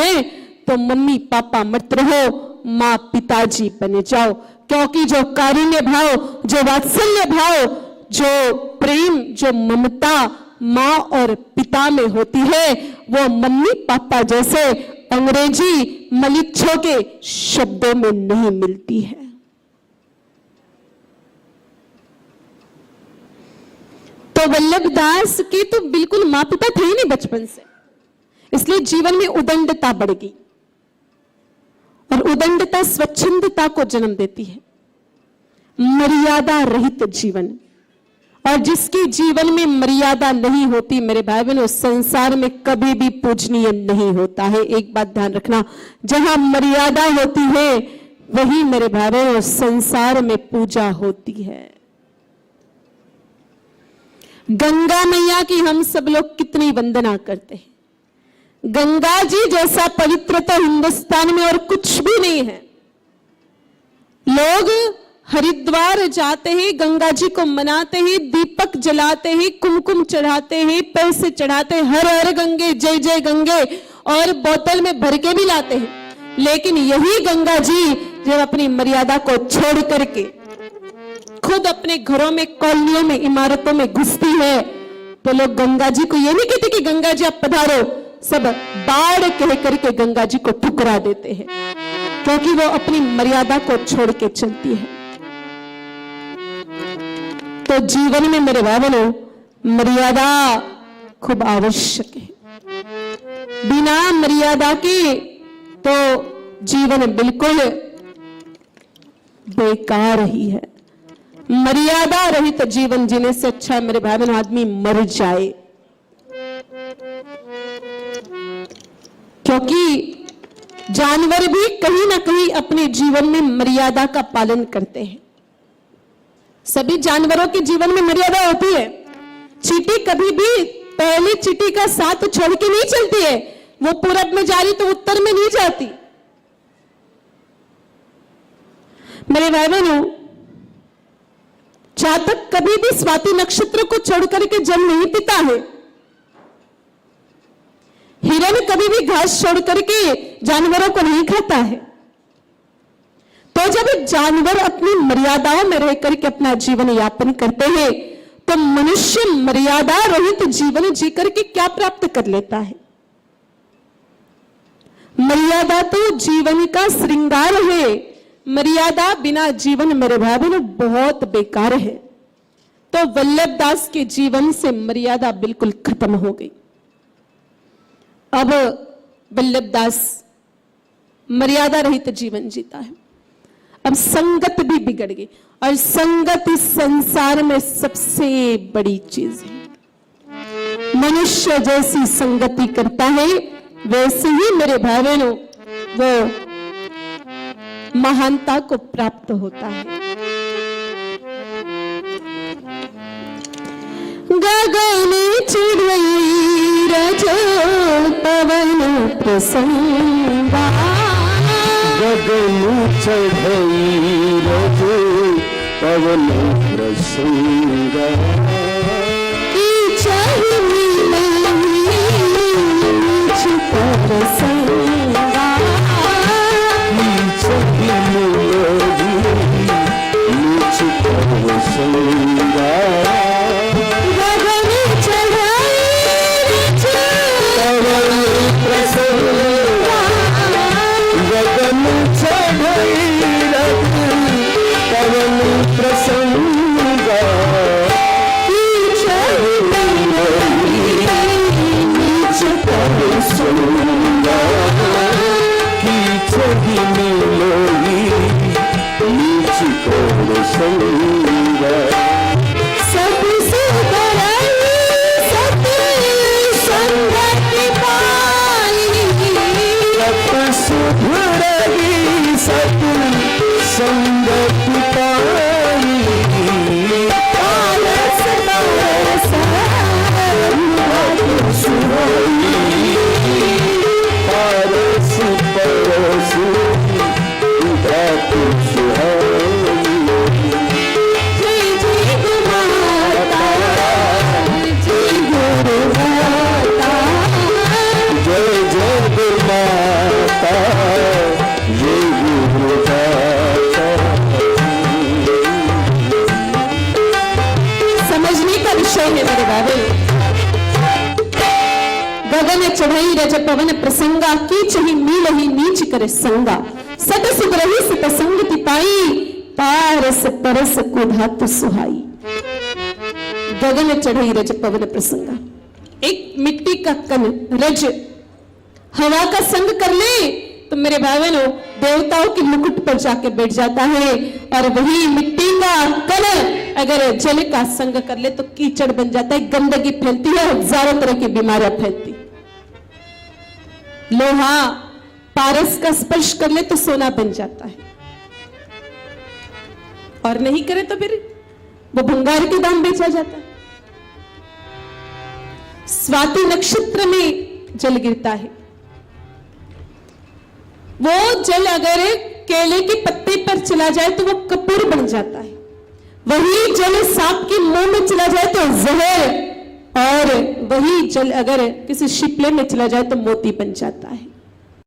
हैं तो mummy papa मत रहो, माँ पिताजी बने जाओ। क्योंकि जो कारुण्य भाव, जो वात्सल्य भाव, जो प्रेम, जो ममता माँ और पिता में होती है, वो मम्मी पापा जैसे अंग्रेजी मलिच्छों के शब्दों में नहीं मिलती है। तो वल्लभ दास के तो बिल्कुल माँ पिता थे ही नहीं बचपन से, इसलिए जीवन में उदंडता बढ़ गई, और उदंडता स्वच्छंदता को जन्म देती है, मर्यादा रहित जीवन। और जिसके जीवन में मर्यादा नहीं होती मेरे भाई बहनों, संसार में कभी भी पूजनीय नहीं होता है। एक बात ध्यान रखना, जहां मर्यादा होती है वही मेरे भाई बहनों संसार में पूजा होती है। गंगा मैया की हम सब लोग कितनी वंदना करते हैं। गंगा जी जैसा पवित्र तो हिंदुस्तान में और कुछ भी नहीं है। लोग हरिद्वार जाते हैं, गंगा जी को मनाते हैं, दीपक जलाते हैं, कुमकुम चढ़ाते हैं, पैसे चढ़ाते हैं, हर हर गंगे जय जय गंगे, और बोतल में भर के भी लाते हैं। लेकिन यही गंगा जी जब अपनी मर्यादा को छोड़ करके खुद अपने घरों में, कॉलोनियों में, इमारतों में घुसती है, तो लोग गंगा जी को ये नहीं कहते कि गंगा जी आप पधारो, सब बाढ़ कह करके गंगा जी को ठुकरा देते हैं, क्योंकि वो अपनी मर्यादा को छोड़ के चलती है। तो जीवन में मेरे भाई बहनों मर्यादा खूब आवश्यक है। बिना मर्यादा के तो जीवन बिल्कुल बेकार ही है। मर्यादा रहित जीवन जीने से अच्छा मेरे भाई बहनों आदमी मर जाए, क्योंकि जानवर भी कहीं ना कहीं अपने जीवन में मर्यादा का पालन करते हैं। सभी जानवरों के जीवन में मर्यादा होती है। चींटी कभी भी पहली चींटी का साथ छोड़ के नहीं चलती है, वो पूरब में जा रही तो उत्तर में नहीं जाती। मेरे भाई बहनों, चातक कभी भी स्वाति नक्षत्र को छोड़ करके जल नहीं पीता है। हिरण कभी भी घास छोड़ करके जानवरों को नहीं खाता है। तो जब जानवर अपनी मर्यादाओं में रह करके अपना जीवन यापन करते हैं, तो मनुष्य मर्यादा रहित जीवन जी करके क्या प्राप्त कर लेता है? मर्यादा तो जीवन का श्रृंगार है। मर्यादा बिना जीवन मेरे भाई बहनों बहुत बेकार है। तो वल्लभ दास के जीवन से मर्यादा बिल्कुल खत्म हो गई। अब वल्लभ दास मर्यादा रहित जीवन जीता है। अब संगत भी बिगड़ गई, और संगत इस संसार में सबसे बड़ी चीज है। मनुष्य जैसी संगति करता है वैसे ही मेरे भाई बहनों वो महानता को प्राप्त होता है। गगन चिड़ई रजो पवन प्रसंगा, गगन चढ़ई रजो पवन प्रसंगा, रज पवन प्रसंगा कीचहि मीलहि नीच करे संगा सत सुधरहि सत संगति पाई पारस परस को धातु सुहाई। गगन चढ़ई रज पवन प्रसंगा, एक मिट्टी का कण रज हवा का संग कर ले तो मेरे भाई बहनों देवताओं के मुकुट पर जाके बैठ जाता है, और वही मिट्टी का कण अगर जल का संग कर ले तो कीचड़ बन जाता है, गंदगी फैलती है, हजारों तरह की बीमारियां फैलती। लोहा पारस का स्पर्श कर ले तो सोना बन जाता है, और नहीं करे तो फिर वो भंगार के दाम बेचा जाता है। स्वाति नक्षत्र में जल गिरता है, वो जल अगर केले के पत्ते पर चला जाए तो वो कपूर बन जाता है, वही जल सांप के मुंह में चला जाए तो जहर, और वही जल अगर किसी शिपले में चला जाए तो मोती बन जाता है।